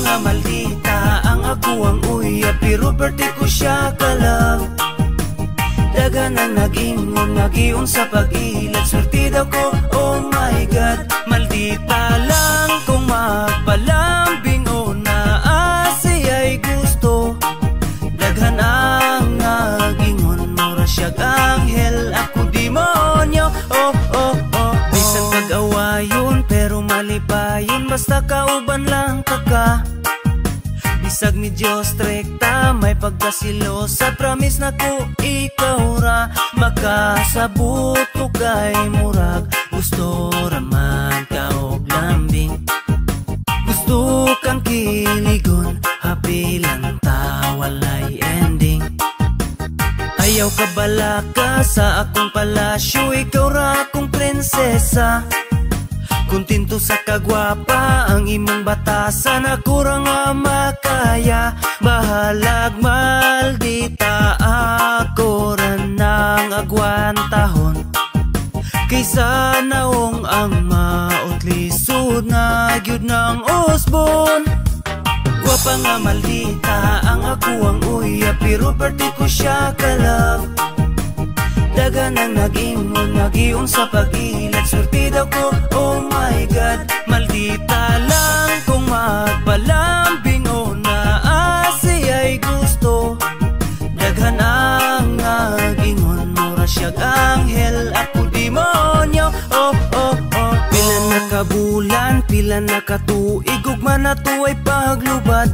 nga maldita ang ako ang uya, pero birthday ko siya ka-love. Dagan ang nag-ingon, nag-ion sa pag-ilad, surti daw ko, oh my God. Maldita lang kung magpalambing o naasiya'y gusto. Daghan ang nag-ingon, mura siyag anghel, ako demonyo, oh oh oh. Bisan pag-awayon, pero mali pa yun, basta kauban lang ka. Bisag mi Diyos trekta, may pagkasilosa, promise na ko ikaw ra. Makasabot ko kay murag, gusto raman ka og lambing. Gusto kang kiligon, happy lang ta, walay ending. Ayaw ka balaka sa akong palasyo, ikaw ra akong prinsesa. Kuntinto sa kagwapa ang imong batasan, ako ra nga makaya. Bahalag maldita, ako ra nang agwantahon. Kaysa naong ang mautlisod na gyud ng usbon. Gwapa nga maldita ang ako ang uya, pero birthday ko siya ka-love. Dagan ang nag-ingon, nag-ion sa pag-ilad, surti daw ko, oh my God. Maldita lang kung magpalambing o naasiya'y gusto. Daghan ang nag-ingon, mura siyag anghel, ako demonyo, oh oh oh. Pila na kabulan, pila na katuig, ugma na to ay paglubad.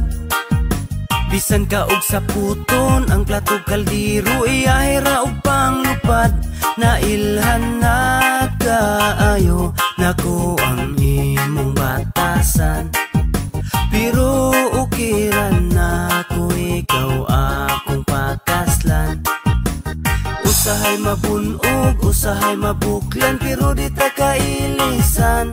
Bisan ka og sa puton, ang plato kaldiro, iyahira og panglupad. Nailhan na kaayo, nako ang imong batasan. Pero ukiran na ko, ikaw akong pakaslan. Usahay mabunog, usahay mabuklan, pero di ta kailisan.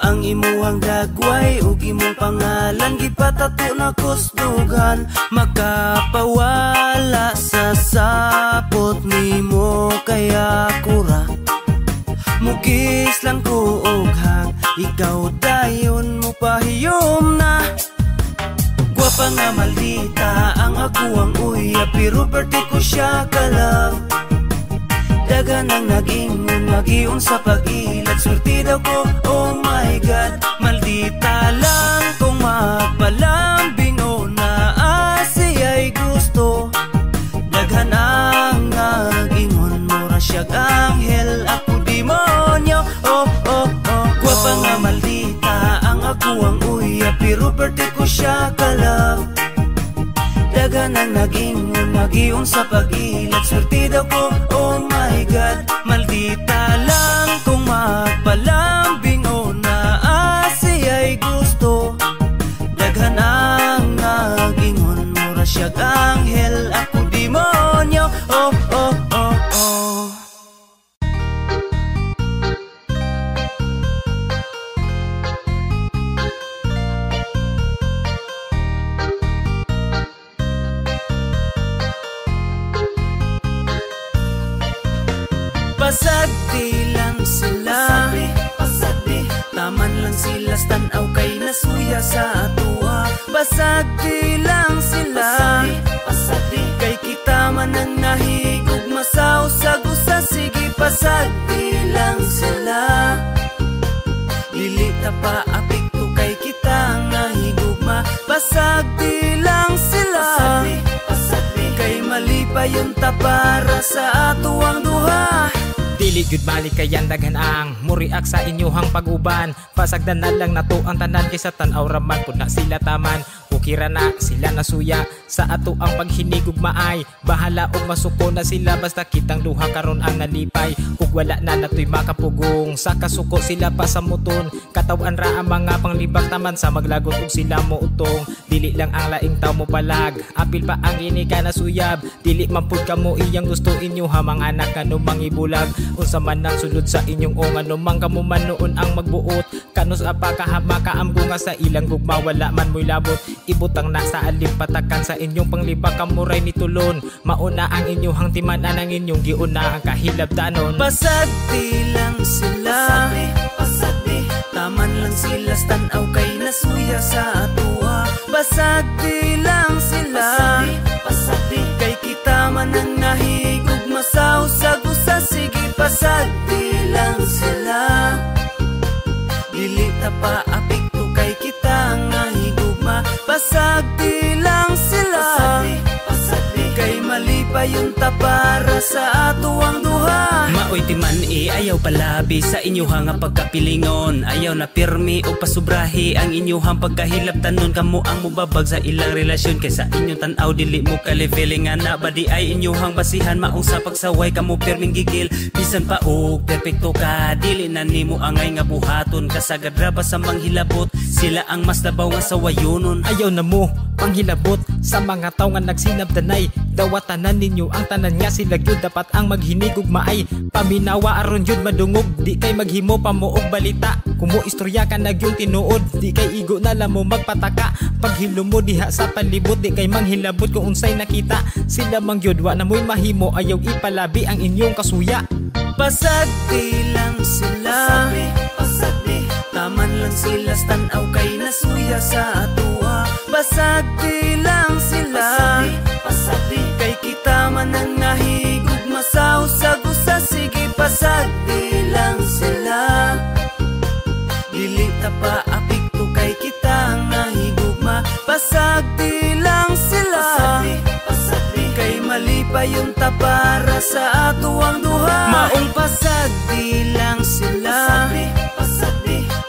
Ang imuhang dagway ug imong pangalan, gipatato na kusdugan. Makapawala sa sapot nimo, kaya kura mugis lang ko og hang, ikaw dayon mo pahiyom na. Gwapa nga maldita ang ako ang uya, pero birthday ko siya ka-love. Dagan ang nag-ingon, nag-ion sa pag-ilad, surti daw ko, oh my God. Maldita lang kung magpalambing o naasiya'y gusto. Daghan ang nag-ingon, mura siyag anghel, ako demonyo, oh oh oh. Gwapa nga maldita ang ako ang uya, pero birthday ko siya ka-love. Dagan ang nag-ingon, nag-ion sa pag-ilad, surti daw ko, oh my God. Maldita lang kung magpalambing o naasiya'y gusto. Daghan ang nag-ingon, mura siyag anghel, ako demonyo, oh oh oh oh. Basag di lang sila, basag di, taman lang sila, stanaw kay nasuya sa atua. Basag di lang sila, basag di, kay kita man ang nahigog masaw sa gusa. Sige basag di lang sila, dili ta pa apekto kay kita nahigugma. Basag di lang sila, basag di, kay mali pa yun ta para sa atuang duha. Dili gyud balik kayan daghan ang muriak sa inyohang pag-uban. Pasagdan na lang nato ang tanan, kaysa tan-aw raman pud na sila taman. Ukira na sila nasuya sa ato ang paghinigog maay. Bahala og masuko na sila, basta kitang duha karon ang nalipay. Ug wala na natoy makapugong, sa kasuko sila pa sa muton. Katawan ra ang mga panglibak taman, sa maglagot og sila mo utong. Dili lang ang laing taw mo palag, apil pa ang ini ka nasuyab. Dili man pud kamo iyang gusto inyo ha, mga anak kanu mangibulag. Unsa man ang sulod sa inyong o ano mang kamo man noon ang magbuot. Kanos apa kahama kaambunga sa ilang gugma, wala man mo'y labot. Ibutang na sa alim patakan sa inyong panglibak kamuray mitulon. Mauna ang inyong timanan ang inyong giuna ang kahilabtanon. Basag di lang sila, basag di, Taman lang sila tanaw kay nasuya sa atua. Basag di lang sila, kay kita man ang nahigog masaw sa gusa. Sige pasag di lang sila, dili ta pa apikto kay kita ang nahigugma. Pasag di lang sila, kay mali pa yung tapara sa ato ang duha. Maoy timan ayaw palabi sa inyuhang pagkapilingon. Ayaw na pirmi o pasubrahi ang inyuhang pagkahilabtanon. Kamo ang mubabag sa ilang relasyon, kaysa inyong tanaw dili mo kalifeling. Ana ba di ay inyuhang basihan maong sa pagsaway. Kamo pirming gigil bisan pa og perpekto ka, dili na nimo angay nga buhaton. Kasagad ra ba sa manghilabot, sila ang mas labaw nga sawayonon. Ayaw na mo panghilabot sa mga tao nga nagsinabdanay. Dawatanan ninyo ang tanan nga sila gyud dapat ang maghinigog maay. Paminawa aron jud madungog, di kay maghimo pa mo og balita. Kumo istorya ka na gyud tinuod, di kay igo na lang mo magpataka. Paghilo mo diha sa palibot, di kay manghilabot kung unsay nakita. Sila mang gyud wa na mo'y mahimo, ayaw ipalabi ang inyong kasuya. Pasag di lang sila, taman lang sila tanaw kay nasuya sa atua. Basag di lang sila, kay kita man ang nahigog masaw sa gusa. Sige pasag di lang sila, dili ta pa apikto kay kita ang nahigugma. Pasag di lang sila, kay mali pa yung tapara sa ato ang duha. Maong pasag di lang sila,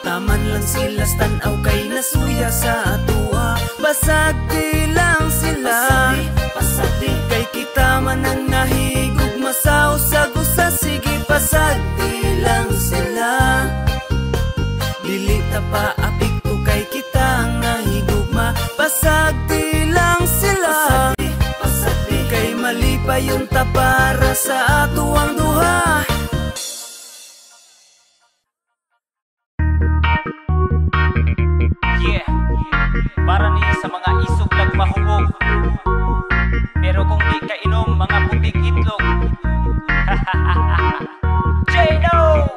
taman lang sila tanaw kay nasuya sa atua. Basag di lang sila, kay kita man ang nahigog masaw sa gusa. Sige pasag di lang sila, dili ta pa apikto kay kita ang nahigugma. Pasag di lang sila, kay mali pa yung tapara sa ato ang duha. Yeah, para ni sa mga isog lag mahubog, pero kung di ka inom mga putik itlog. J-No!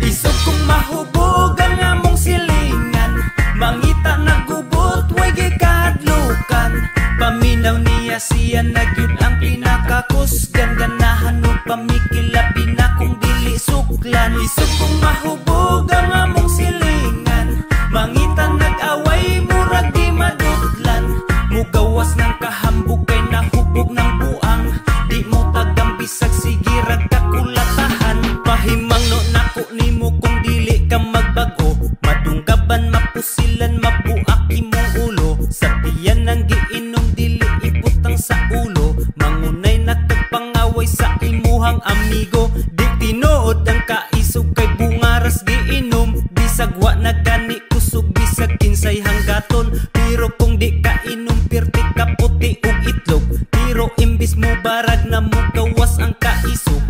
Isog kong mahubog ang among silingan, mangita nagubot way gikahadlukan. Paminaw niya siya nagyud ang pinakakusgan, ganahan mo pamikilabi na kung dili suklan. Isog kong mahubog ang among silingan, mangita nag-away murag di madudlan. Mugawas ng kahambog kay nahubog ng buang, di mo tagang bisag sige ragkakulatahan. Pahimang no nako nimo kung dili ka magbago, madunggaban mapusilan mabuak imong ulo. Sa tiyan ng giinom dili ibutang sa ulo, mangunay nakagpangaway sa imuhang amigo. Di tinuod ang kaisog kay bungaras giinom, bisag wa na gani kusog bisag kinsay hanggaton. Pero kung di ka inom pirti ka puti ug itlog, pero imbis mo barag na mo gawas ang kaisog.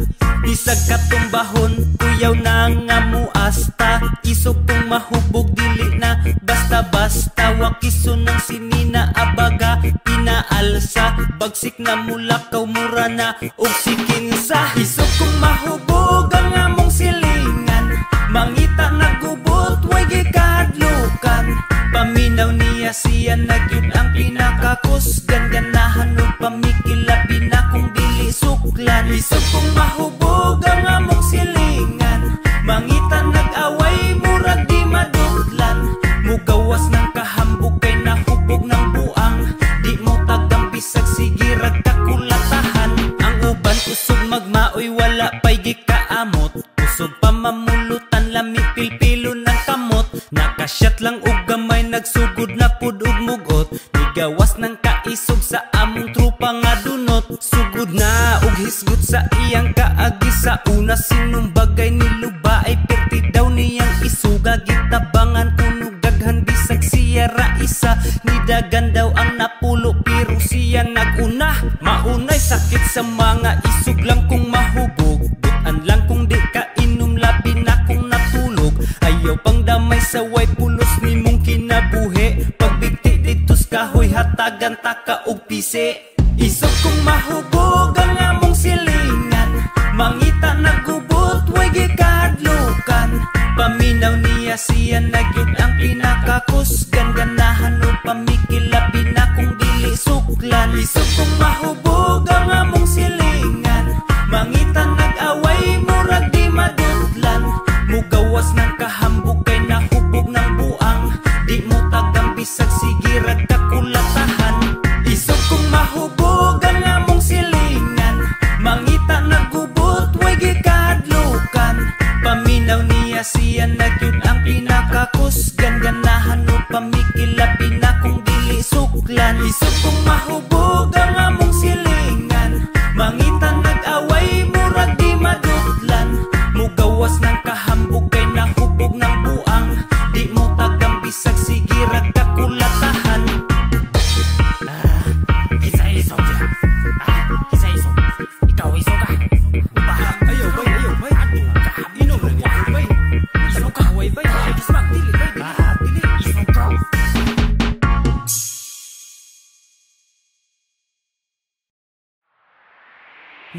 Bisag katumbahon kuyaw na nga muasta, isog kong mahubog dili na basta-basta. Wakiso ng sinina abaga pinaalsa, bagsik na mulakaw mura na og sikinsa. Isog kong mahubog ang among silingan, mangita nagubot way gikahadlukan. Paminaw niya siya nagyud ang pinakakusgan, ganahan og pamikilabi na kung dili suklan. Isog kong mahubog ang among silingan, mangita nag-away murag di madudlan. Mugawas ng kahambog kay nahubog ng buang, di mo tagang bisag sige ragkakulatahan. Ang uban usog magmaoy wala pay gikaamot, usog pa mamulutan lami pilpilo ng kamot. Nakasyat lang og gamay nagsugod na pud og mugot, nigawas ng kaisog sa among trupa nga dunot. Sugod na og hisgot sa iyang kaagi sa una, sinong bagay niluba ay perti daw niyang isuga. Gitabangan kuno daghan bisag siya ra isa, nidagan daw ang napulo pero siya naguna. Maunay sakit sa mga isog lang kung mahubog, butan lang kung di ka inom labi na kung natulog. Ayaw pang damay sa way pulos ni mong kinabuhi, pagbigti ditos kahoy hatagan taka og pisi. Isog kong mahubog ang among silingan, mangita nagubot way gikahadlukan. Paminaw niya siya nagyud ang pinakakusgan, ganahan o pamikilabi na kung dili suklan. Isog kong mahubog ang among silingan, mangitan nag-away murag di madudlan. Mugawas ng kahambog kay nahubog ng buang, di mo tagang bisag sige ragkakulatahan. Isog kong mahubog ang among silingan, mangita nagubot way gikadlukan. Paminaw niya siya nagyud ang pinakakusgan, ganahan o pamikilabi na kung dili suklan. Isog kong mahubog ang among silingan, mangitan nag-away murag di madudlan. Mugawas ng kahambog kay nahubog ng buang, di mo tagang bisag sige ragkakulatahan. Isa-iso dyan. Isa-iso. Ikaw iso ka. Ayaw bay, ayaw bay. Inom na niya bay. Iso ka, way bay. Ismang dili bay. Dili. Iso ka.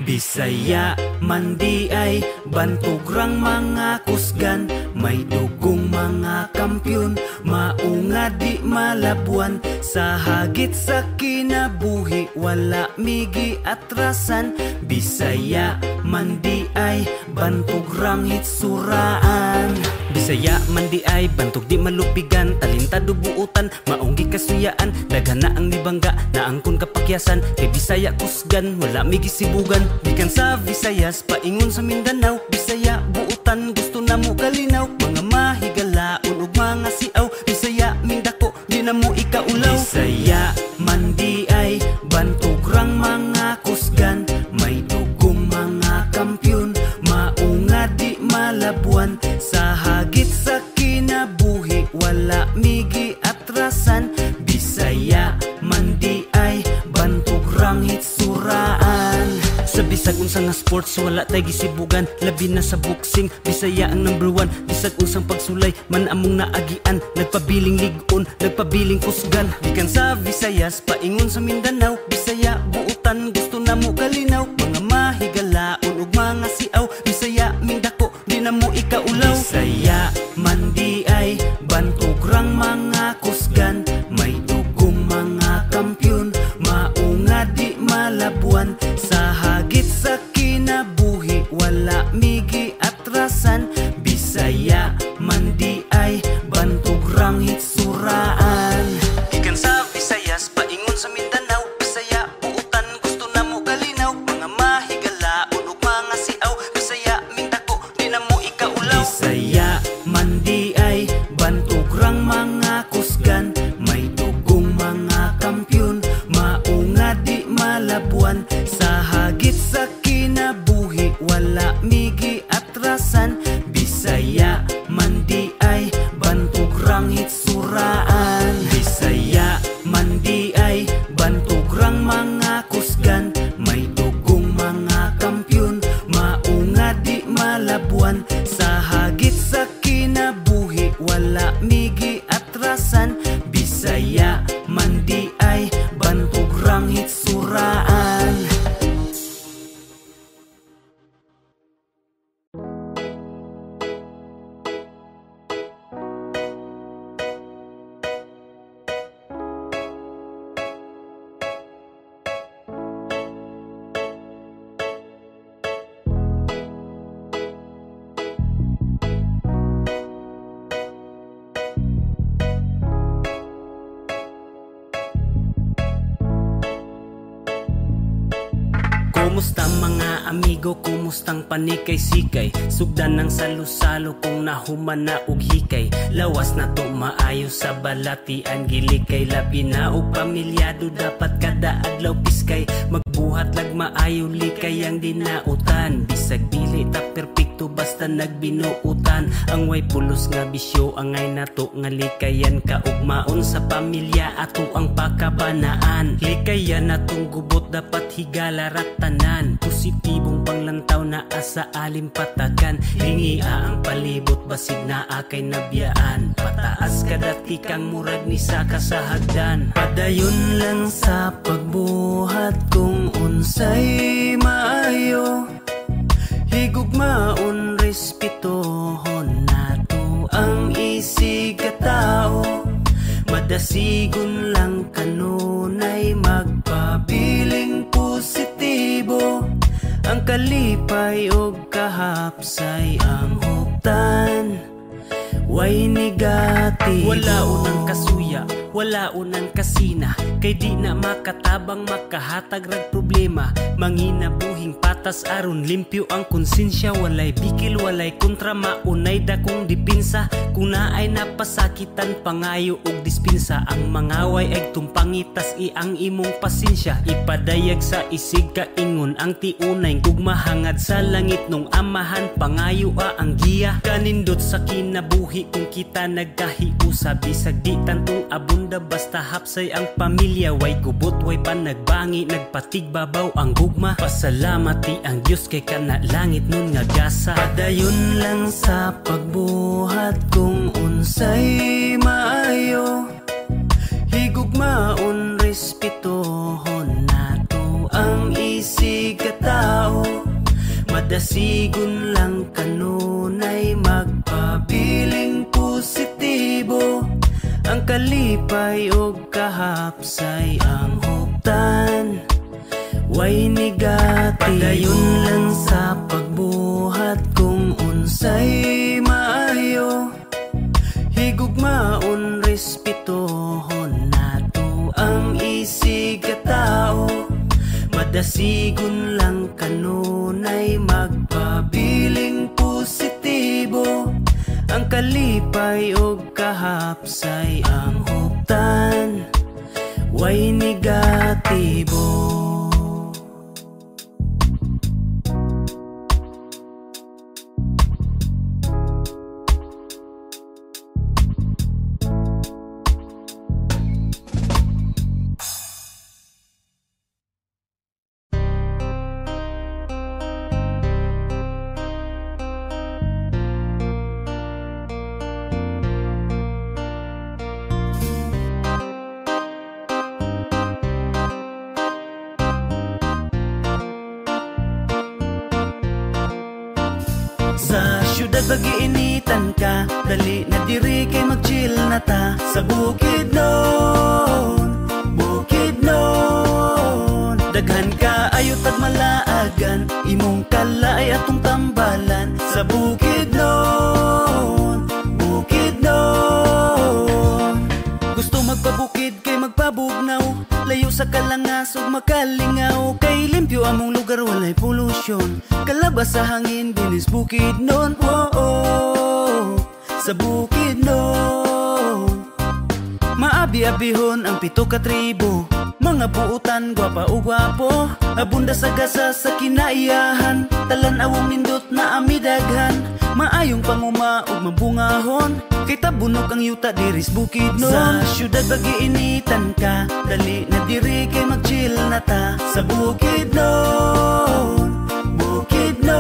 Bisaya man di ay bantugrang mga kusgan, may dugong mga kampyon, maunga di malabuan. Sa hagit sa kinabuhi wala migi atrasan. Bisaya man di ay bantugrang hitsuraan. Bisaya man di ay bantog di malupigan, talintado buutan, maunggi kasuyaan. Daghan na ang nibangga, naangkon kapakyasan, kay Bisaya kusgan wala migi sibugan. Gikan sa Visayas paingon sa Mindanao, Bisaya buutan gusto na mo kalinaw. Mga mahigalaon ug mga siaw, Bisaya mindako di na mo ikaulaw. Bisaya man di ay bantugrang mga kusgan, may dugong mga kampyon, maunga di malabuan. Sa hagit sa kinabuhi wala migi atrasan. Bisaya man di ay bantugrang hitsuraan. Sa bisag unsang nga sports wala tay gisibugan, labi na sa boxing Bisaya ang number 1. Bisag unsang pagsulay man among naagian, nagpabiling ligon, nagpabiling kusgan. Gikan sa Visayas paingon sa Mindanao, Bisaya buutan gusto na mo kalinaw. Mga mahigalaon ug mga siaw, Bisaya mindako di na mo ikaulaw. Bisaya man di ay bantugrang mga kusgan, may dugong mga kampyon, maunga di malabuan. Sa hagit sa kinabuhi wala migi atrasan. Bisaya man di ay bantugrang hitsuraan. Gikan sa Visayas paingon sa Mindanao, Bisaya buutan gusto na mo kalinaw. Mga mahigalaon ug mga siaw, Bisaya mindako di na mo ikaulaw. Bisaya man di ay bantugrang mga kusgan, may dugong mga kampyon, maunga di malabuan. Sa hagit sa kinabuhi wala migi atrasan. Bisaya man di ay bantugrang hitsuraan. Bisaya man di ay bantugrang mga kusgan, may dugong mga kampyon, maunga di malabuan. Sa hagit sa kinabuhi wala migi atrasan. Bisaya man di ay bantugrang hitsuraan. Kumusta mga amigo, kumustang panikay-sikay, sugdan ng salo-salo kung nahuman na og hikay. Lawas na to maayo sa balatian, gilikay labi na og pamilyado, dapat kada adlaw piskay. Magbuhat lag maayo likay ang dinautan, bisag dili ta perpekto basta nagbinuutan. Ang way pulos nga bisyo angay nato nga likayan, kaugmaon sa pamilya ato ang pakabanaan. Likayan natong gubot dapat higala ratanan, positibong panglantaw na asa alim patagan. Lingia ang palibot basig na akay nabiyaan, pataas kadati kang murag ni sa kasahagdan. Padayon lang sa pagbuhat kung unsay maayo, higugmaon respetohon nato Madasigon lang kanunay magpabiling positibo. Ang kalipay o kahapsay ang huptan, way negatibo. Wala unang kasuya, wala unang kasina, kay di na makatabang makahatag rag problema. Manginabuhing patas aron limpyo ang konsensya. Walay bikil, walay kontra, maunay dakong dipinsa. Kung naay napasakitan, pangayo og dispinsa. Ang mangaway ay tumpangitas ang imong pasensya. Ipadayag sa isig kaingon ang tiunay gugmahangad sa langit nung amahan. Pangayo ang giya kanindot sa kinabuhi. Kung kita nagkahiusa, bisag di tantong abunda, basta hapsay ang pamilya. Way gubot, way panagbangi, nagpatigbabaw ang gugma. Pasalamati ang Diyos kay kana langit nun nga gasa. Padayon lang sa pagbuhat kung unsay maayo. Higugmaon respetohon nato ang isig katao. Madasigon lang kanunay magpabiling positibo. Ang kalipay o kahapsay ang huptan, way negatibo. Padayon lang sa pagbuhat kung unsay maayo. Higugmaon respetohon nato ang isig katao. Madasigon lang kanunay magpabiling positibo. Ang kalipay o kahapsay ang huptan, way negatibo. Sa syudad bagiinitan ka, dali na diri kay mag-chill na ta. Sa Bukidnon, Bukidnon, daghan ka ayot at malaagan, imong kalaay atong tambalan. Sa Bukidnon, Bukidnon, gusto magpabukid kay magpabugnaw, layo sa kalangasog makalingaw. Kay limpyo among lugar, walay pollution, kalabas sa hangin, dinis Bukidnon. Oh, oh, sa Bukidnon, maabi-abihon ang 7 ka tribo, mga buutan, gwapa o gwapo. Abunda sa gasa sa kinaiyahan, talan-awong nindot na amidaghan. Maayong panguma ug mabungahon, kay tabunok ang yuta diris Bukidnon. Sa syudad bagiinitan ka, dali na diri kay mag-chill na ta. Sa Bukidnon, Bukidnon,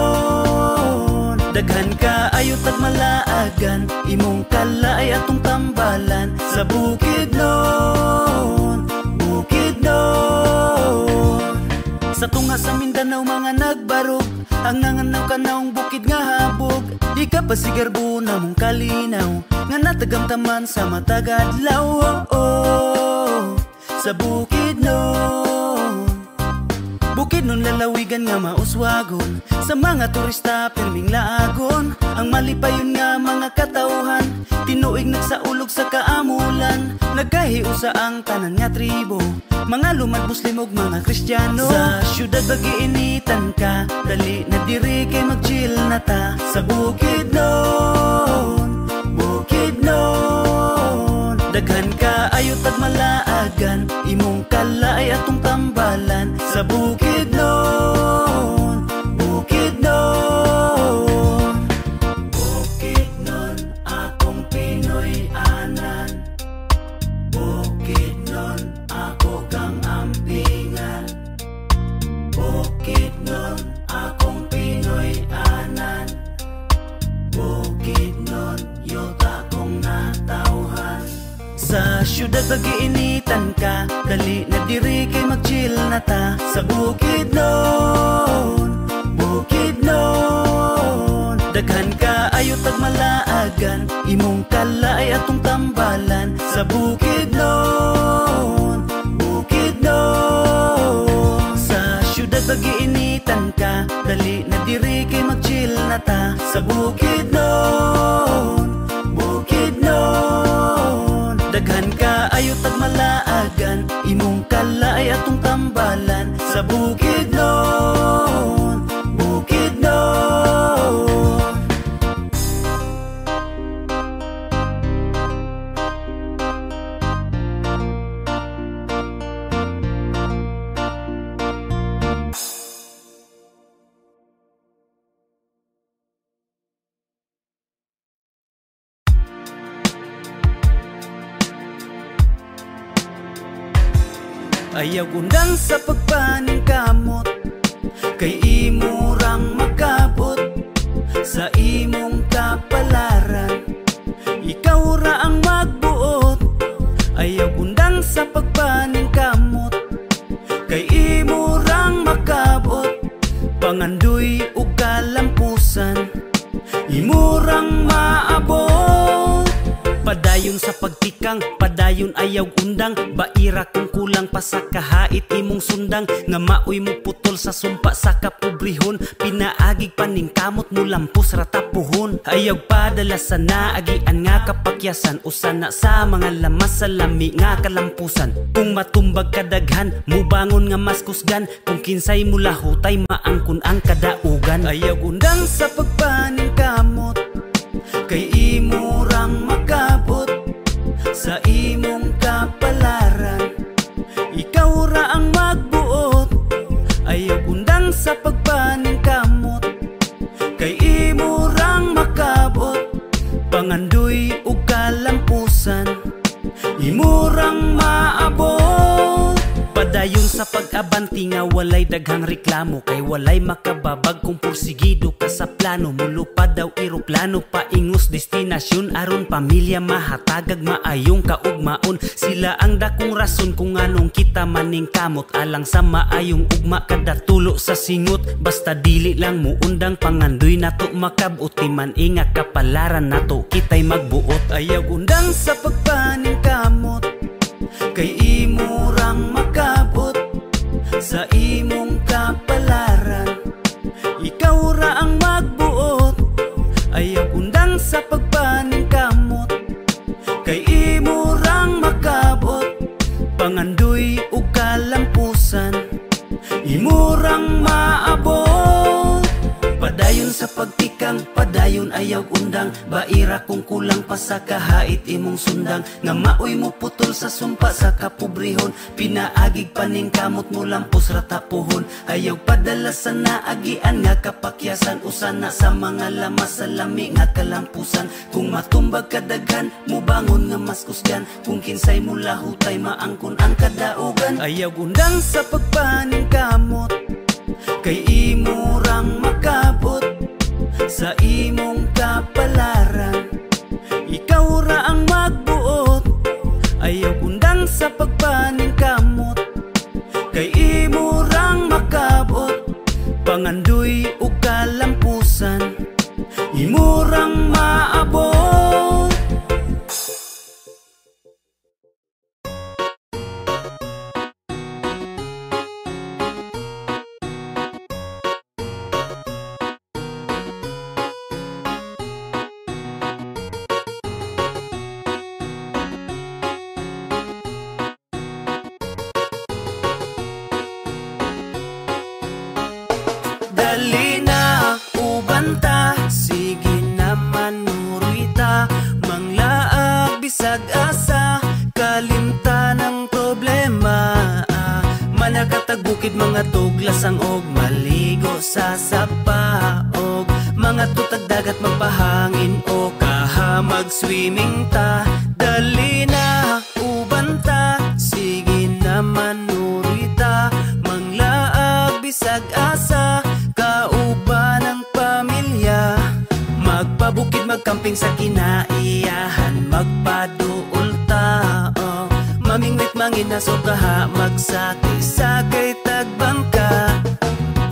daghan ka ayot at malaagan, imong kalaay atong tambalan. Sa Bukidnon, Bukidnon, sa tunga sa Mindanao mga nagbarog, ang nanganaw kanaong bukid nga habog. Di ka pasigarbo na mong kalinaw, nga natagamtaman sa matagadlaw. Oh, oh, sa Bukidnon, Bukidnon lalawigan nga mauswagon, sa mga turista pirming laagon. Ang malipayon nga mga katauhan, tinuig nagsaulog sa kaamulan. Nagkahiusa ang tanan nga tribo, mga lumad Muslim ug mga Kristiyano. Sa syudad bagiinitan ka, dali na diri kay mag-chill na ta. Sa Bukidnon, Bukidnon, daghan ka ayot at malaagan, imong kalaay atong tambalan. Sa Bukidnon, Bukidnon, Bukidnon, akong Pinoy anan. Bukidnon, ako kang ampingan. Bukidnon, akong Pinoy anan. Bukidnon, yuta kong natauhan. Sa syudad bagiinitan ka, dali na diri kay mag-chill na ta. Sa Bukidnon, Bukidnon, daghan ka ayo tagmalaagan, imong kalay atong tambalan sa Bukidnon, Bukidnon. Sa syudad bagiinitan ka, dali na diri kay mag-chill na ta sa Bukidnon, Bukidnon. Daghan ka ayo tagmalaagan, imong kalay atong tambalan sa Bukidnon, Bukidnon. Ayaw undang sa pagpaning kamot, kay imurang makabot sa imong kapalaran. Ikaw ra ang magbuot. Ayaw undang sa pagpaning kamot, kay imurang makabot pangandoy ug kalampusan. Imurang maabot. Padayon sa pagtikang, padayon ayaw undang. Baira kung kulang pa sa kahait imong sundang. Nga maoy mo putol sa sumpa sa kapobrihon. Pinaagig paning kamot mo lampos ratapuhon. Ayaw padala sa naagian nga kapakyasan. Usana sa mga lamas sa lami nga kalampusan. Kung matumbag kadaghan, mubangon nga mas kusgan. Kung kinsay mo lahutay, maangkon ang kadaugan. Ayaw undang sa pagpaning kamot, kay imurang makabot sa imong kapalaran. Ikaw ra ang magbuot. Ayaw undang sa pagpaning kamot, kay imurang makabot pangandoy ug kalampusan. Imurang maabot. Padayon sa pag-abanti nga walay daghang reklamo, kay walay makababag kung pursigido ka sa plano. Mulupad daw eroplano paingos destinasyon, aron pamilya mahatagag maayong kaugmaon. Sila ang dakong rason kung anong kita maning kamot, alang sa maayong ugma kada tulo sa singot. Basta dili lang mo undang pangandoy nato makabot, man inga kapalaran nato kitay magbuot. Ayaw undang sa pagpaning kamot, kay imurang makabot sa imong kapalaran. Ikaw ra ang magbuot. Ayaw undang sa pagpaning kamot, kay imurang makabot pangandoy ug kalampusan. Imurang maabot. Padayon sa pagtikang, padayon ayaw undang. Baira kung kulang pa sa kahait imong sundang. Nga maoy mo putol sa sumpa sa kapobrihon. Pinaagig paning kamot mo lampos ratapuhon. Ayaw padala sa naagian nga kapakyasan. Usana sa mga lamas sa lami nga kalampusan. Kung matumbag kadaghan, mubangon nga mas kusgan. Kung kinsay mo lahutay, maangkon ang kadaugan. Ayaw undang sa pagpaning kamot, kay imurang makabot sa imong kapalaran. Ikaw ra ang magbuot. Ayaw undang sa pagpaning kamot, kay imurang makabot pangandoy ug kalampusan. Imurang maabot. Dali na ubanta, sige naman nurita. Manglaag bisag asa, kalimtan ang problema. Manakatag bukid mga tuglasang og maligo sa sapa. Og mga tutag dagat magpahangin o kaha mag-swimming ta. Dali na ubanta, sige naman nurita. Manglaag bisag asa, kauban ng pamilya. Magpabukid magkamping sa kinaiyahan, magpaduol ta. Mamingwit manginaso kaha, magsakay-sakay tagbangka.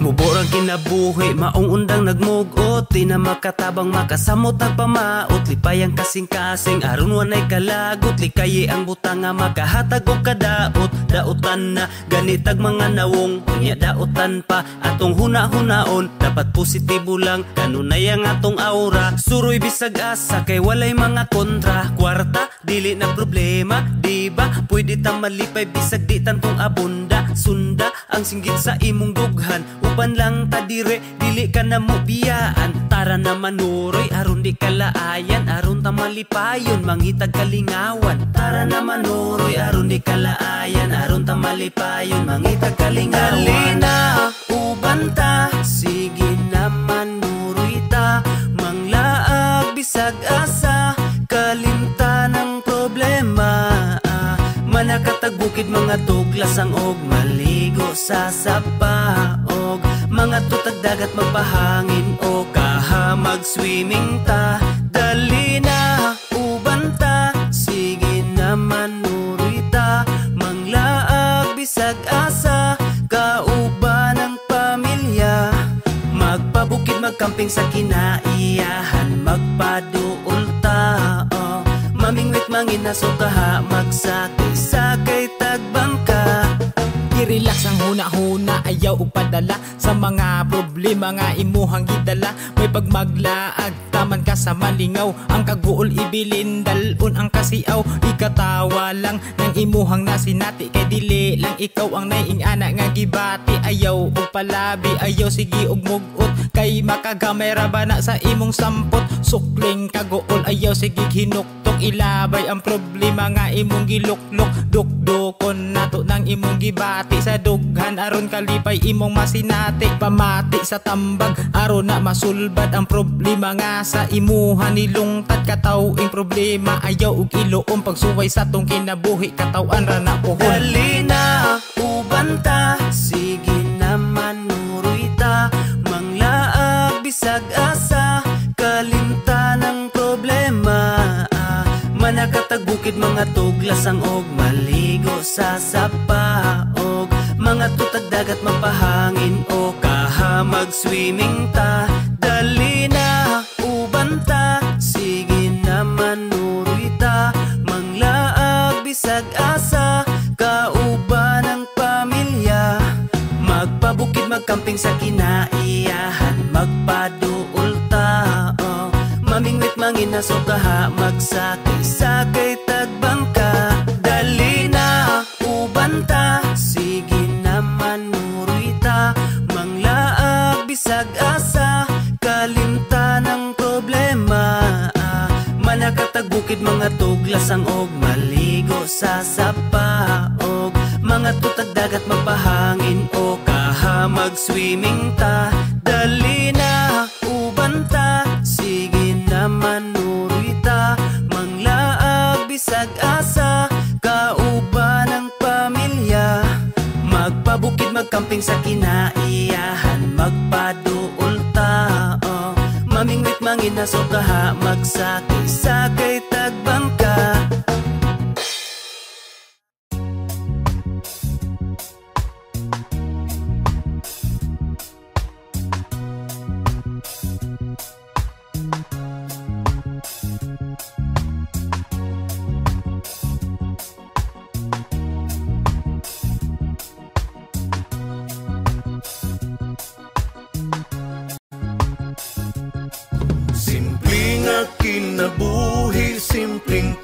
Muborang kinabuhi, maong undang nagmugot, di na makatabang makasamot nagpamaot, lipay ang kasing-kasing aron wanay kalagot, likayi ang butang nga makahatag og kadaot, daotan na ganitag mga nawong, unya daotan pa atong huna-hunaon, dapat positibo lang kanunay ang atong aura, suroy bisag asa kay walay mga kontra, kwarta dili na problema, di ba? Pwede ta malipay bisag di tantong abunda, sunda ang singgit sa imong dughan, uban lang ta dire dili ka na mo biyaan, tara na manuroy aron di kalaayan, aron ta malipayon mangitag kalingawan, tara na manuroy aron di kalaayan, aron ta malipayon mangitag kalingawan. Dali na uban ta, sige na manuroy ta, manglaag bisag asa, kalimta ng problema, manakatag bukid mga tuglasang og maligo sa sapa, og mga tutag dagat magpahangin o kaha mag-swimming ta. Dali na uban ta, sige na manuroy ta, manglaag bisag asa, kauban ng pamilya, magpabukid magkamping sa kinaiyahan, magpaduol ta, mamingwit manginaso kaha, magsakay-sakay tagbangka. I-relax ang huna-huna, ayaw upadala sa mga problema nga imuhang gidala, may pagmaglaag taman ka sa malingaw, ang kaguol ibilin dalun ang kasiaw, ikatawa lang ng imuhang nasinati, kay dili lang ikaw ang naiingana nga gibati, ayaw og palabi, ayaw sige og mugot, kay makagamay ra ba na sa imong sampot, sukling kaguol, ayaw sige hinuktok, ilabay ang problema nga imong giluklok, dukdukon nato ng imong gibati, sa dughan aron kalipay imong masinati, pamati sa tambag aron na masulbad ang problema nga sa imuha, nilungtad katawing problema, ayaw og iluom pagsuway sa tong kinabuhi, katawan ra na pohon. Dali na uban ta, sige na manuroy ta, manglaag bisag asa, kalimta ng problema, manakatag bukid mga tuglasang og maligo sa sapa, og mga tutag dagat magpahangin o kaha mag-swimming ta. Dali na uban ta, sige na manuroy ta, manglaag bisag asa, kauban ng pamilya, magpabukid magkamping sa kinaiyahan, magpaduol ta, mamingwit manginaso kaha, magsakay-sakay tagbangka. Dali na uban ta, sige na manuroy ta, manglaag bisag asa, kalimta ng problema, manakatag bukid mga tuglasang og maligo sa sapa, og mga tutag dagat magpahangin o kaha mag-swimming ta. Dali na uban ta, sige na manuroy ta, manglaag bisag asa, kauban ng pamilya, magpabukid magkamping sa kinaiyahan, magpaduol ta, mamingwit manginaso kaha, magsakay-sakay tagbangka. Simpleng kinabuhi, simpleng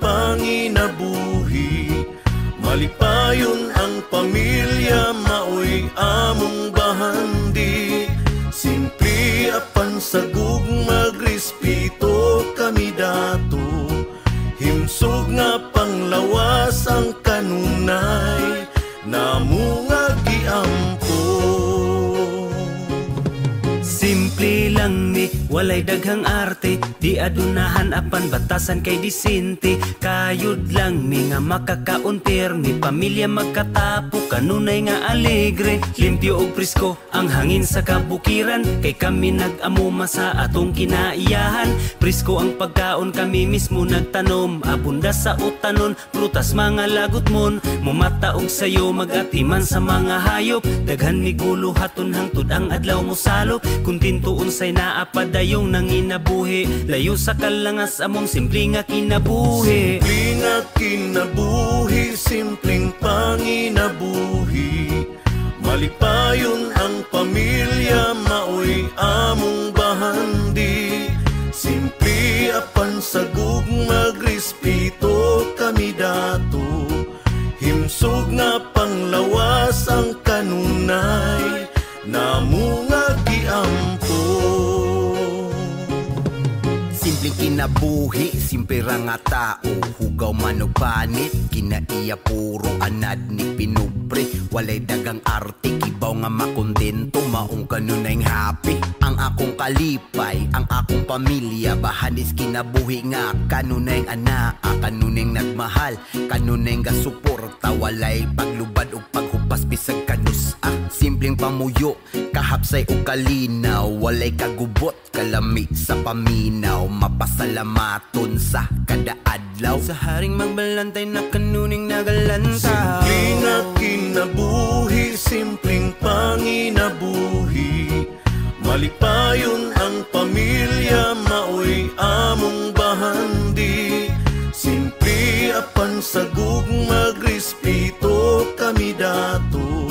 simple lang mi, walay daghang arte. Di adunahan apan batasan kay disente. Kayod lang mi nga makakauntir, mi pamilya magkatapo, kanunay nga alegre. Limpyo og presko ang hangin sa kabukiran, kay kami nag-amuma sa atong kinaiyahan. Presko ang pagkaon, kami mismo nagtanom. Abunda sa utanon, prutas mga lagot mon. Mumataog sayo, magatiman sa mga hayop. Daghan mi gulo haton hangtod ang adlaw mo salop. Kuntinto unsay naapadayong nanginabuhi, layo sa kalangas among simple nga kinabuhi. Simple nga kinabuhi, simpleng panginabuhi. Malipayon ang pamilya, maoy among bahandi. Simple apan sagug magrespeto kami dato. Himsog nga panglawas ang kanunay, namo nga giampo. Simpleng kinabuhi, simple ra nga tao. Hugaw man og panit, kinaiya puro anad ni pinubre. Walay dagang arte, kibaw nga makontento, maong kanunay happy. Ang akong kalipay, ang akong pamilya, bahanis kinabuhi nga kanunay ana, kanunay nagmahal, kanunay nga suporta. Walay paglubad o paghupas bisag kanus. Simpleng pamuyo, kahapsay o kalinaw. Walay kagubot, kalami sa paminaw. Mapasalamaton sa kada adlaw. Sa haring magbalantay na kanuning nagalantaw. Simple nga kinabuhi, simpleng panginabuhi. Malipayon ang pamilya, maoy among bahandi. Simple apan sagug magrespeto kami dato.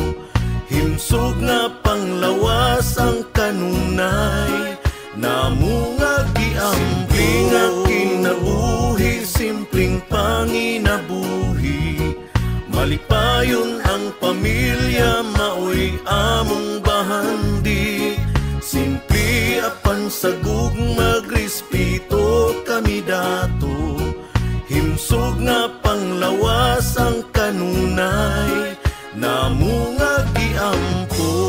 Himsog nga panglawas ang kanunay, namo nga giampo. Simple nga kinabuhi, simpleng panginabuhi. Malipayon ang pamilya, maoy among bahandi. Simple apan sagug magrespeto kami dato. Himsog nga panglawas ang kanunay, namo nga giampo.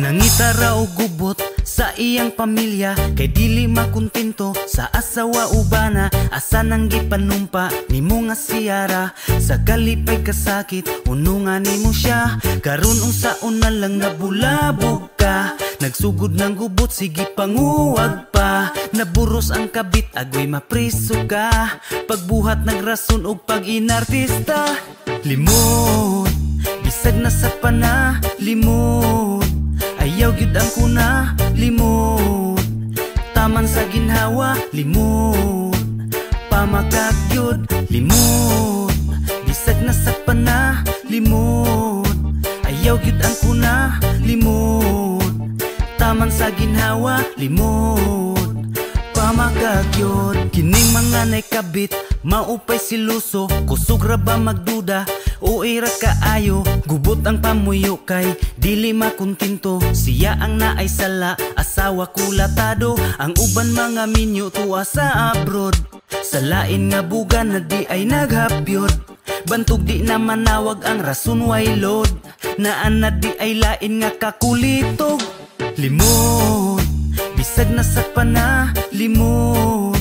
Nangitara o gubot sa iyang pamilya, kay dili makontento sa asawa ubana. Asa nang gipanumpa nimo nga siyara, sa kalipay kasakit unungan nimo siya. Karon unsaon na lang nabulabog ka, nagsugod ng gubot sige panguwag pa. Naburos ang kabit agoy mapriso ka, pagbuhat nagrason og pag-inartista. Limot bisag na sa pana, limot ayaw gyud ang kuna, limot taman sa ginhawa, limot pamakak gyud, limot bisag na sa pana, limot ayaw gyud ang kuna, limot taman sa ginhawa, limot pamakak gyud. Kining mga naikabit maupay siluso, kusog ra ba magduda o ira kaayo. Gubot ang pamuyo kay dili makontento, siya ang naay sala, asawa kulatado. Ang uban mga minyo tuwa sa abroad, sa lain nga buga na di ay naghapyod. Bantog di na manawag ang rason way load, naan na di ay lain nga kakulitog. Limot bisag na sa pana, limot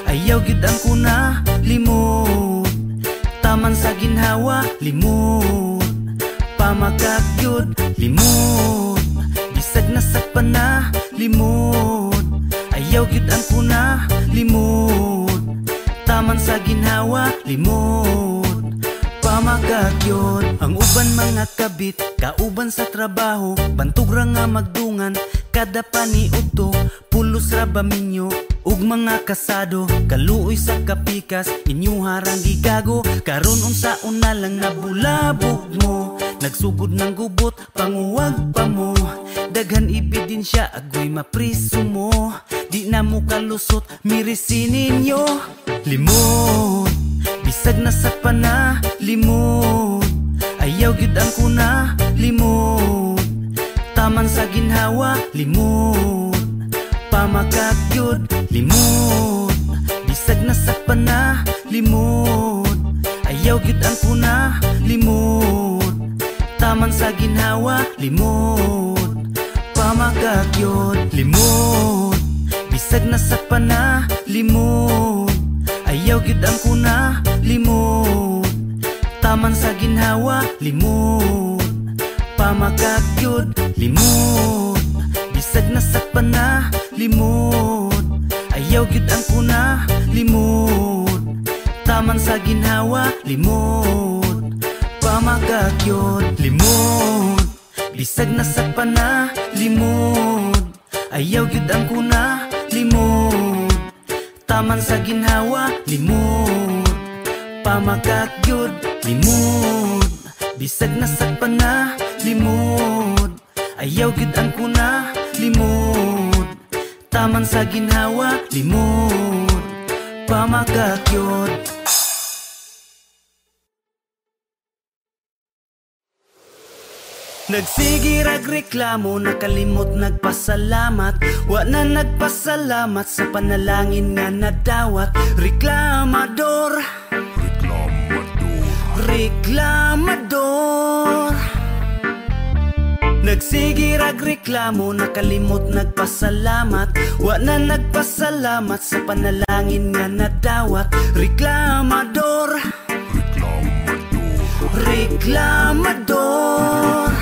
ayaw gyud ang kuna, limot taman sa ginhawa, limot pamakak gyud, limot bisag na sa pana, limot ayaw gyud ang kuna, limot taman sa ginhawa, limot pamakak gyud. Ang uban mga kabit kauban sa trabaho, bantog ra nga magdungan kada paniudto. Pulos ra ba minyo ug mga kasado, kaluoy sa kapikas inyo harang gigago. Karon unsaon na lang nabulabog mo, nagsugod ng gubot panguwag pa mo. Daghan ebidensya agoy mapriso mo, di na mo kalusot, mirisinin nyo. Limot, bisag na sa pana, limot, ayaw gyud ang kuna, limot, taman sa ginhawa, limot, pamakak gyud, limot, bisag na sa pana, limot, ayaw gyud ang kuna, limot, taman sa ginhawa, limot, pamakak gyud, limot, bisag na sa pana, limot, ayaw gyud ang kuna, limot, taman sa ginhawa, limot, pamakak gyud, limot, bisag na sa pana, limot, ayaw gyud ang kuna, limot, taman sa ginhawa, limot, pamakak gyud, limot, bisag na sa pana, limot, ayaw gyud ang kuna, limot, taman sa ginhawa, limot, pamakak gyud, limot, bisag na sa pana, limot, ayaw gyud ang kuna, limot, taman sa ginhawa, limot, pamakak gyud. Nagsigir ag reklamo, nakalimot nagpasalamat, wa na nagpasalamat sa panalangin nga nadawat. Reklamador, reklamador. Nagsigir ag reklamo, nakalimot nagpasalamat, wa na nagpasalamat sa panalangin nga nadawat. Reklamador, reklamador.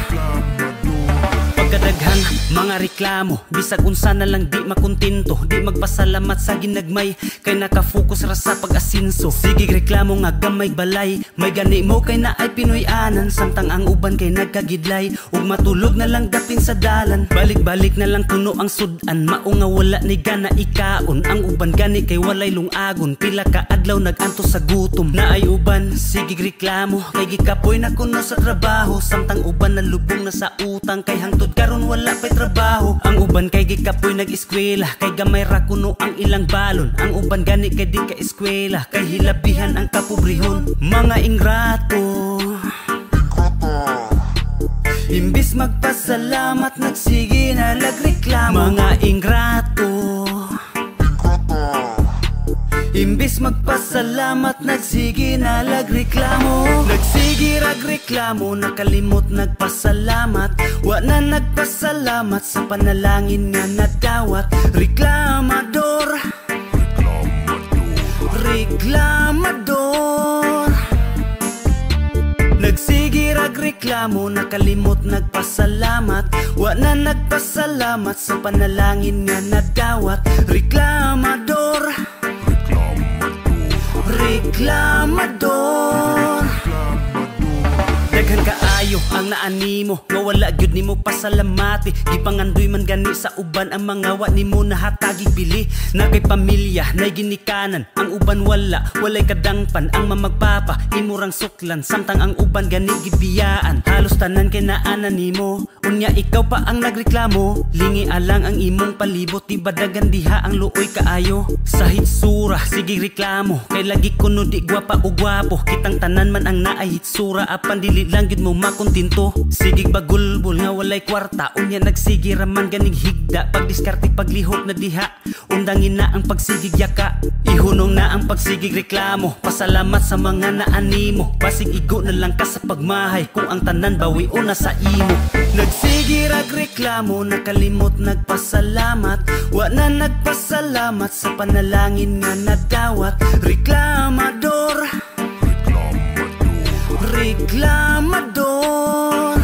Pagkadaghan mga reklamo, bisag unsa na lang di makontento, di magpasalamat sa ginagmay, kay nakafocus ra sa pag-asinso. Sige reklamo nga gamay balay, may gani mo kay na ay Pinoy-anan, samtang ang uban kay nagkagidlay, ug matulog na lang dapin sa dalan. Balik-balik na lang kuno ang sudan, mao nga wala ni gana ikaon, ang uban gani kay walay lungagon, pila ka adlaw naganto sa gutom. Na ay uban, sige reklamo, kay gikapoy na kuno sa trabaho, samtang uban nalubong na sa utang, kay hangtod karon wala pa'y trabaho. Ang uban kay gikapoy nag-eskwela, kay gamay ra kuno ang ilang balon. Ang uban gani kay di ka eskwela, kay hilabihan ang kapobrehon. Mga ingrato, imbis magpasalamat, nagsige na nagreklamo. Mga ingrato, imbis magpasalamat, nagsige na nagreklamo. Nagsige nagreklamo, nakalimot nagpasalamat, wa na nagpasalamat sa panalangin nga nadawat. Reklamador, reklamador. Nagsige nagreklamo, nakalimot nagpasalamat, wa na nagpasalamat sa panalangin nga nadawat. Reklamador, reklamador. Daghan kaayo ang naanimo, nga wala gyud nimo pasalamati. Di pangandoy man gani sa uban ang mga wa nimo nahatagi bili. Na kay pamilya nay ginikanan, ang uban walay kadangpan. Ang mamagpapa imurang suklan, samtang ang uban gani gibiyaan. Halos tanan kay naanan nimo, unya ikaw pa ang nagreklamo. Lingi alang ang imong palibot, di ba dagan diha ang luoy kaayo. Sa hitsura sige reklamo, kay lagi kuno di gwapa o gwapo. Kitang tanan man ang naay hitsura, apan dili lang gyud mo makontinto. Sigig bagulbol nga walay kwarta, unya nagsigi raman ganing higda. Pagdiskarte paglihok na diha, undangin na ang pagsigig yaka. Ihunong na ang pagsigig reklamo, pasalamat sa mga naanimo. Basig igo na lang ka sa pagmahay, kung ang tanan bawi o na sa imo. Nagsigi reklamo, nakalimot nagpasalamat, wa na nagpasalamat sa panalangin nga nadawat. Reklamador, reklamador.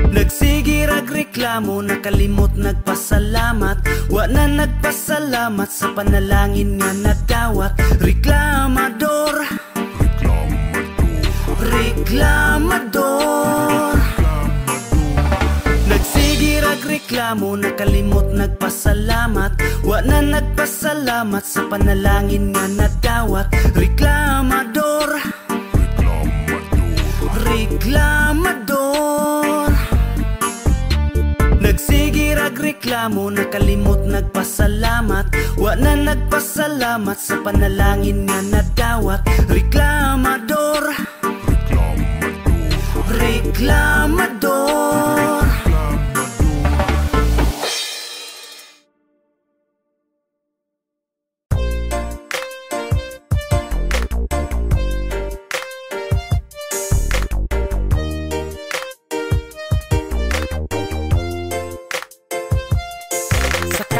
Nagsige reklamo, nakalimot nagpasalamat, wa na nagpasalamat sa panalangin nga nadawat. Reklamador, reklamador. Nagsige reklamo, nakalimot nagpasalamat, wa na nagpasalamat sa panalangin nga nadawat. Reklamador, reklamador. Nagsige nagreklamo, nakalimot nagpasalamat. Wa na nagpasalamat sa panalangin nga nadawat. Reklamador, reklamador.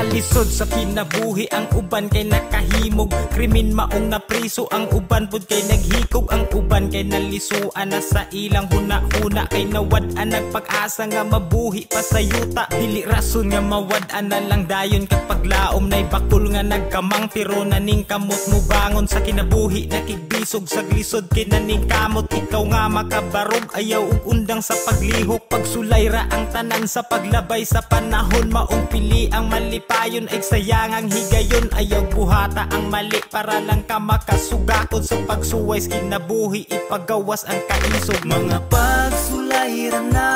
Lisod sa kinabuhi ang uban kay nakahimog. Krimen maong napriso ang uban pud kay naghikog. Ang uban kay nalisuan na sa ilang huna-huna. Kay nawad-an nagpag-asa nga mabuhi pa sa yuta. Dili rason nga mawad-an na lang dayon kapag laom nay bakul nga nagkamang. Pero naning kamot mo bangon sa kinabuhi. Nakigbisog sa glisod kay naning kamot. Ikaw nga makabarog ayaw ug undang sa paglihok. Pagsulay ra ang tanan sa paglabay sa panahon. Maong pili ang malipa ayon ay sayang ang higayon. Ayaw buhata ang mali para lang ka makasugakod. Sa pagsuway kinabuhi ipagawas ang kaisog. Mga pagsulayran na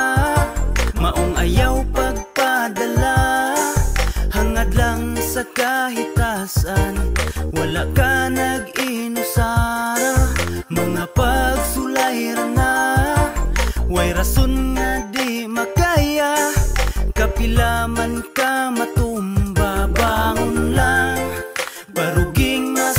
maong ayaw pagpadala. Hangad lang sa kahitasan, wala ka nag-inusara. Mga pagsulayran na way rason nga di makaya. Kapilaman ka matumba, bangon lang, baruging mas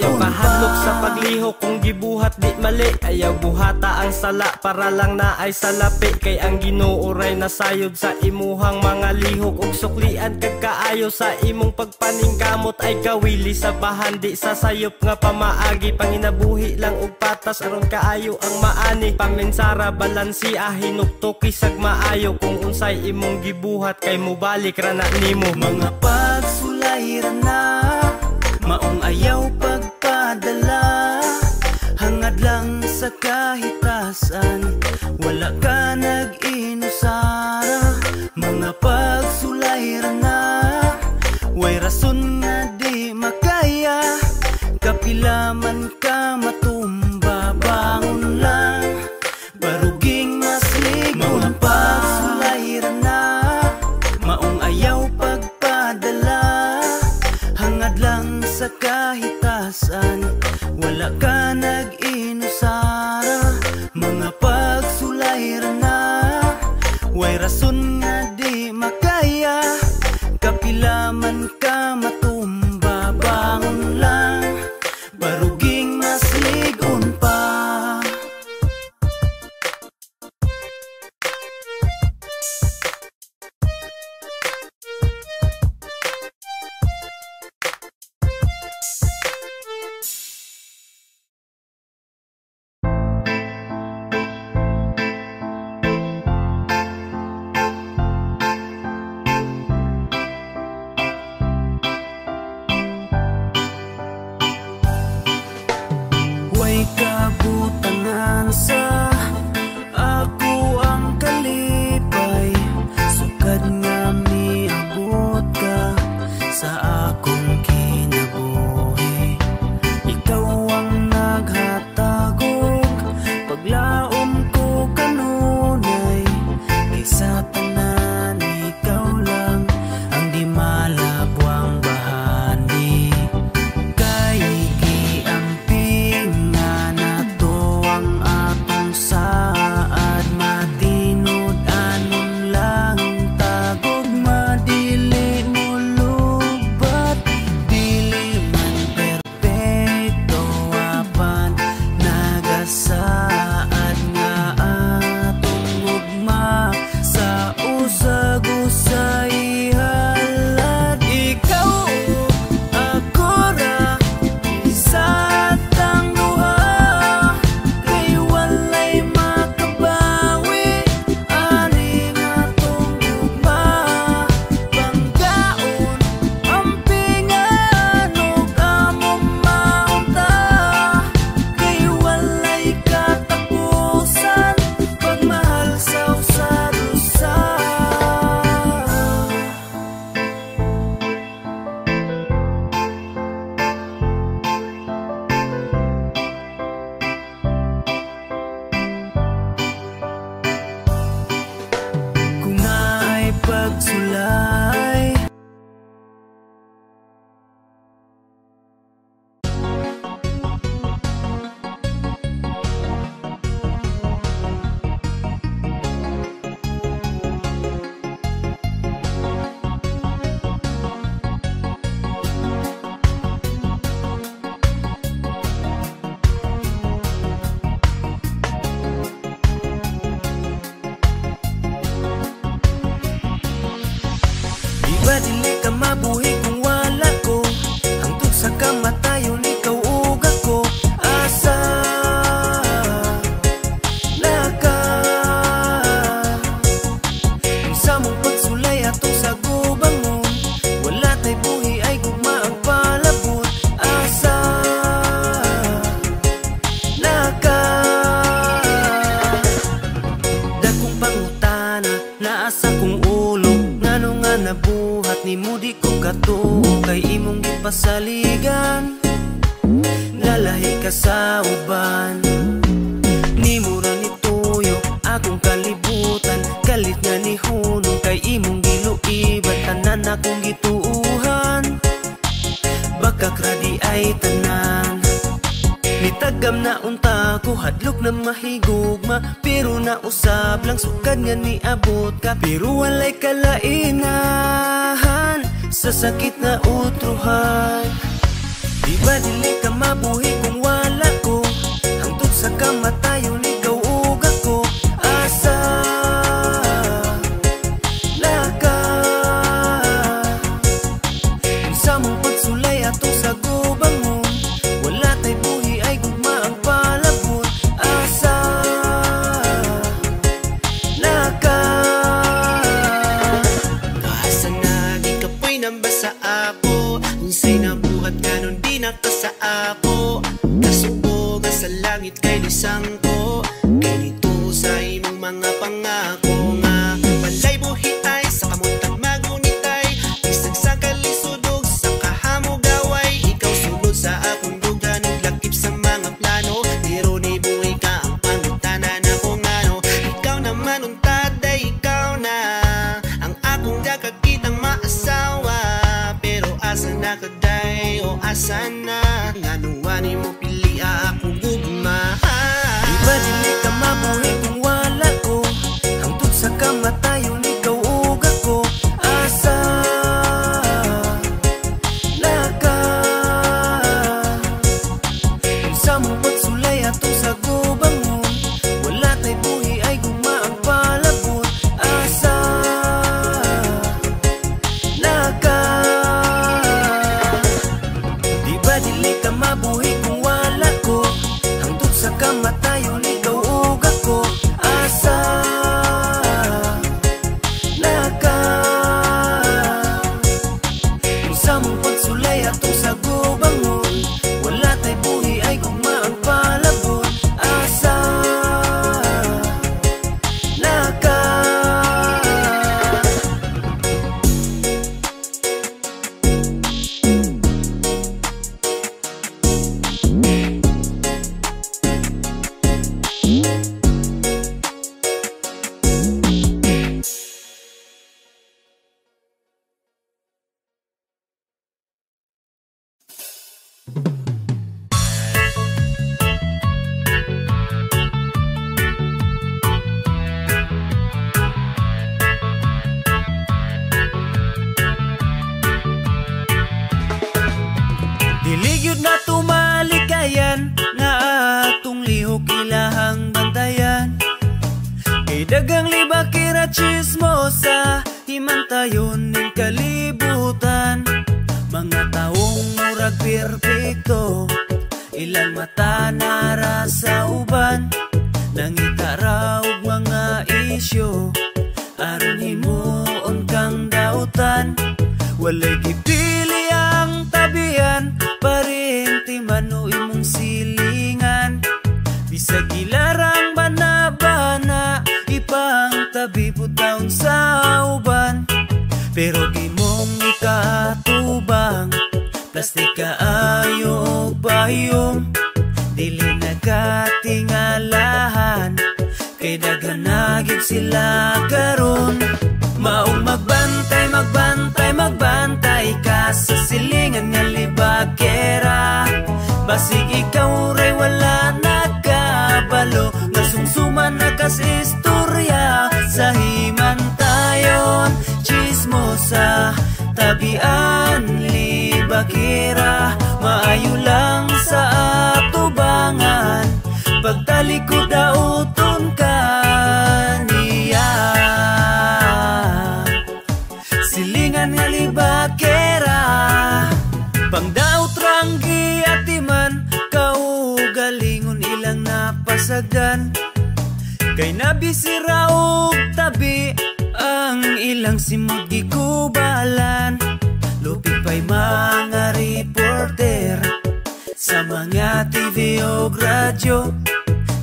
Ayaw kahadlok sa paglihok kung gibuhat di mali. Ayaw buhata ang sala para lang na ay salapi. Kay ang ginuuray na sayod sa imuhang mga lihok. Ug suklian kag kaayo sa imong pagpaningkamot ay kawili sa bahan di sa sayop nga pamaagi. Panginabuhi lang ug patas aron kaayo ang maani. Pamensara balansi hinuktok isag maayo. Kung unsay imong gibuhat kay mubalik ra na nimo. mga pagsulayran na maong ayaw pagpadala. Hangad lang sa kahitasan, wala ka nag-inusara. Mga pagsulayran na way rason nga di makaya. Kapilaman ka matumba, bangon lang, baruging mas ligon. Mga pagsulayran na maong ayaw pagpadala. Hangad lang sa kahitasan, wala ka nag-inusara. Mga pagsulayran na way rason nga di makaya. Kapilaman ka matumba, bangon lang, baruging mas ligon pa. mabuhi kung wala ko. Hangtod sa kamatayon ikaw ug ako. Asa naka sa mong pagsulay atong sa gubangon. Wala tay buhi ay gugma ang palabot. Asa naka dakong pangutana naasa kong ulo. Ngano nga nabuhat ni mo di ko katuo. Kay imong gipasaligan lalahi ka sa uban. Ni mura ni tuyo akong kalibutan. Galit nga ni hunong kay imong giluiban. Tanan akong gituuhan baka kradi ay tanan. Nitagam na unta ko hadlok na mahigugma. Pero nausab lang sukad nga ni abot ka. Pero walay kalainahan sa sakit na utruhan. Di ba dili ka mabuhi kung wala ko. Hangtod sa kamatayon ikaw ug ako. Asa laka sa mong pagsulay atong sa gubangon. Wala tay buhi ay gugma ang palabot. Asa laka asa na di ka po'y nambasa ako. Unsay nabuhat ganon di nakasa ako. Kasuko nga sa langit kay lisang ko. Kay nito sa imong mga pangako nga walay buhi ay sa kamuntang magunitay. Bisag sa kalisudog sa kahamugaway. Ikaw sunod sa akong duga naglakip sa mga plano. Pero ni buhi ka ang pangutanan ako ngano. Ikaw naman untad ay ikaw na ang akong kakakitang maasawa. Pero asa na kaday o asa na ngano wani mo pili ako gugma. Di ba dili ka mabuhi kung wala ko. Hangtod sa kamatayon ikaw ug ako. Asa laka sa mong pagsulay atong sa gubangon. Wala tay buhi ay gugma ang palabot. Asa laka di ba dili ka mabuhi kung wala ko. Hangtod sa kamatayon ikaw ug ako. Asa laka sa mong pagsulay atong sa gubangon. Wala tay buhi ay gugma ang palabot. Asa laka Diligyod na tumalikayan nga atong lihok ilahang bantayan. Kay dagang libakira chismosa himantayon ning kalibutan. Mga taong murag perpekto ilang mata nara sa uban. Nangita raw mga isyo aron himuon kang dautan. Walay gipili ang tabian parinti man o imong silingan. Bisag ilarang bana-bana ipang tabi putaon sa uban. Pero gimong ikatubang plastik kaayo o payong. Dili nagatingalahan kay daghan na gyud sila karon. Maong magbantay, magbantay, magbantay ka sa silingan nga libakera. Basig ikaw ray wala nagkabalo nga sumsuman na kas istorya sa himantayon. Chismosa, tabian, libakera, maayo lang sa atubangan. Pagtalikod dauton ka niya silingan nga libakera. dagdan. Kay nabisira og tabi ang ilang simod gikubalan. Lupig pa'y mga reporter sa mga TV o radyo,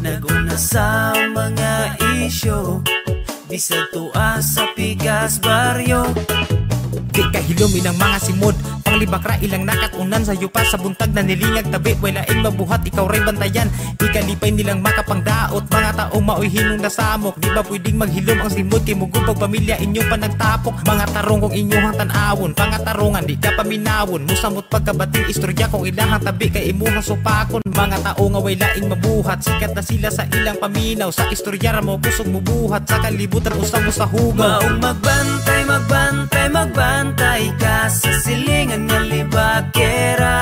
naguna sa mga isyo, bisag tuwa sa pikas baryo. Di kahilomi ng mga simod, panglibakra ilang nakatunan sa yupa sa buntag na nilingag tabi. Way laing mabuhat, ikaw ray bantayan. Di kalipay nilang makapangdaot, mga taong maoy hinong nasamok. Di ba pwedeng maghilom ang simod, kay mugubag pamilya inyong panagtapok. Mga tarong kung inyong tanawon, pangatarungan di ka paminawon. Musamot pagkabating istorya kung ilahang tabi kay imuhang supakon. Mga tao nga way laing mabuhat, sikat na sila sa ilang paminaw. Sa istorya ra mo kusog mubuhat, sa kalibutan usang mo sa hugaw. Maong magbantay, magbantay, magbantay ka sa silingan nga libakera.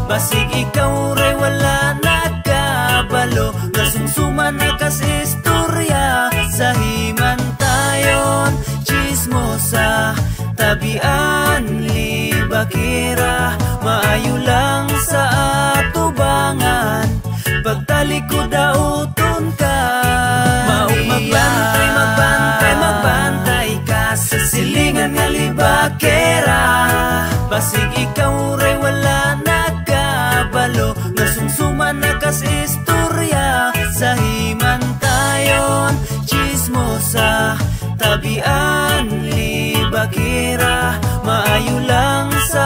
Basig ikaw ray wala nagkabalo, nasumsuman na kas istorya. Sa himantayon, chismosa, tabian, libakera. Maayo lang sa atubangan, pagtalikod dauton ka. Maong magbantay, magbantay, magbantay ka sa silingan nga libakera. Basig ikaw ray wala nagkabalo, nasumsuman na kas istorya. Sa himantayon, chismosa, tabian, libakera. Maayo lang sa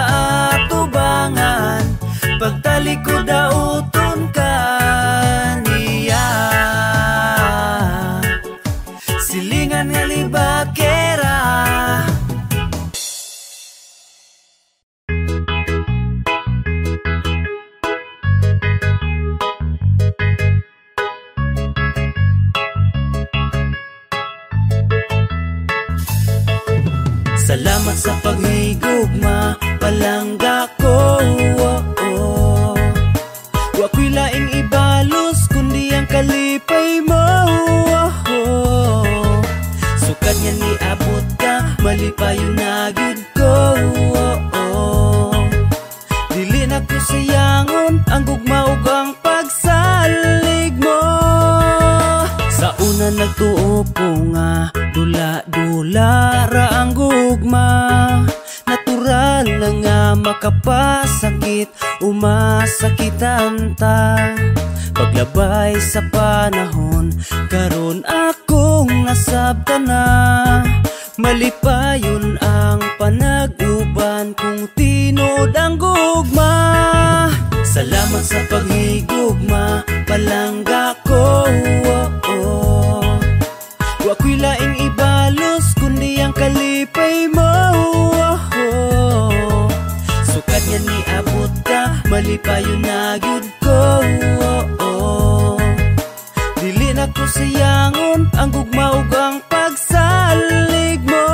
atubangan, pagtalikod dauton ka niya. Silingan nga libakera. Salamat sa paghigugma, palangga ko. Wa ko'y laing ibalos, kundi ang kalipay mo. Sukad nga ni abot ka, malipayon na gyud ko. Dili na ko sayangon ang gugma ug ang pagsalig mo. Sa una nagtuo ko nga, dula-dula ra ang gugma. Natural na nga makapasakit, umasakitan ta. Paglabay sa panahon, karon akong nasabtan na. Malipayon ang panag-uban kung tinod ang gugma. Salamat sa paghigugma, palangga ko. Wa ko'y laing ibalos, kundi ang kalipay mo. Sukad nga ni abot ka, malipayon na gyud ko. Dili na ko sayangon ang gugma ug ang pagsalig mo.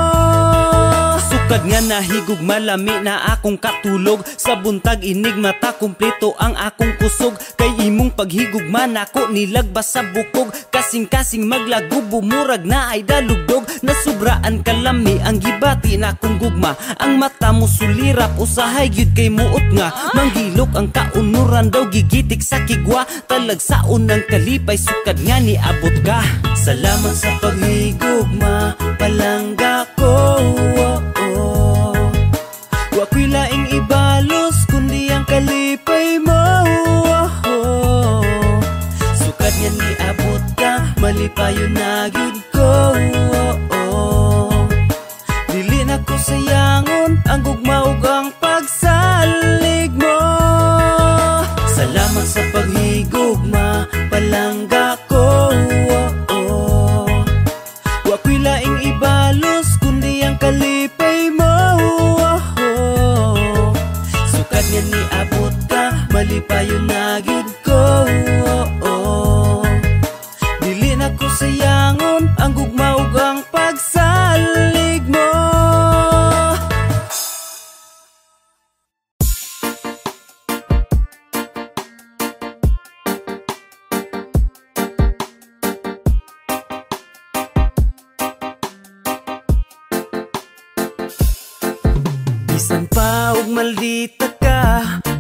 Sukad nga nahigugma, lami na akong katulog. Sa buntag inig mata, kumpleto ang akong kusog. Kay imong paghigugma nako nilagbas sa bukog. Kasing-kasing maglago, bumurag na ay dalugdog. Nasubraan kalami ang gibati na akong gugma. Ang mata mo sulirap, usahay gyud kay muot nga. Manggilok ang kaunuran daw, gigitik sa kigwa. Talagsaon ng kalipay, sukad nga ni abot ka. Salamat sa paghigugma, palangga ko. Wa ko'y laing ibalos, kundi ang kalipay mo. Sukad nga ni abot ka, malipayon na gyud ko. Dili na ko sayangon ang gugma ug ang pagsalig mo. Salamat sa paghigugma, palangga ko. Wa ko'y laing ibalos, kundi ang kalipay mo. Sukad nga ni abot ka, malipayon na gyud ko. Dili na ko sayangon ang gugma ug ang pagsalig mo. Bisan pa og maldita ka,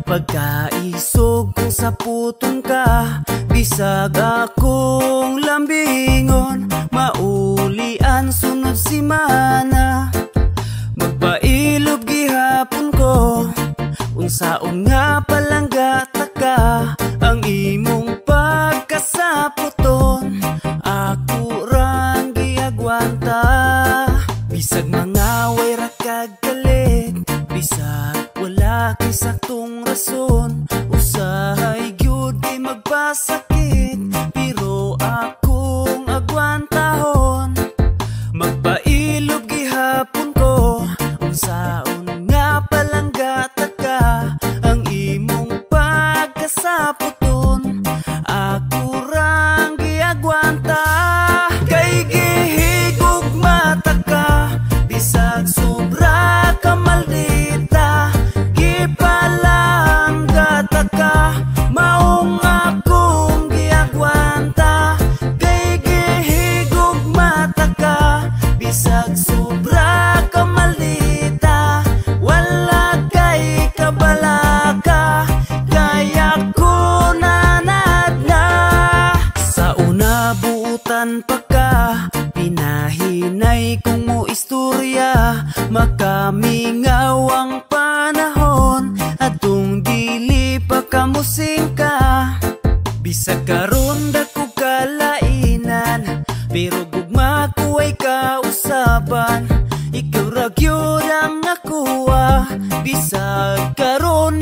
pagkaisog kung sa puton ka. Bisag akong lambingon, maulian sunod simana. Magpailob gihapon ko, unsaon nga palangga taka. Ang imong pagkasaputon, ako rang giagwanta. Bisag mga way ra kag galit, bisag wala kay saktong rason. Usahay gyud kay magpasakit, pero akong agwantahon. Magpailob gihapon ko, unsaon nga palangga taka. Ang imong pagkasaputon, ako rang giagwanta. Kay gihigog mata ka, bisag sobra ka maldita. Gipalangga taka, maong akong giagwanta. Kay gihigog mata ka, bisag sobra ka maldita. Wala kay kabalaka, kaya ko nanad na. Sa una buutan pa ka, pinahinay kong mo istorya. Makamingaw ang panahon, atong dili pa kamusing ka. Bisag karon dako kalainan, pero gugma ko ay kausaban. Ikaw ra gyud ang nakuha, bisag karon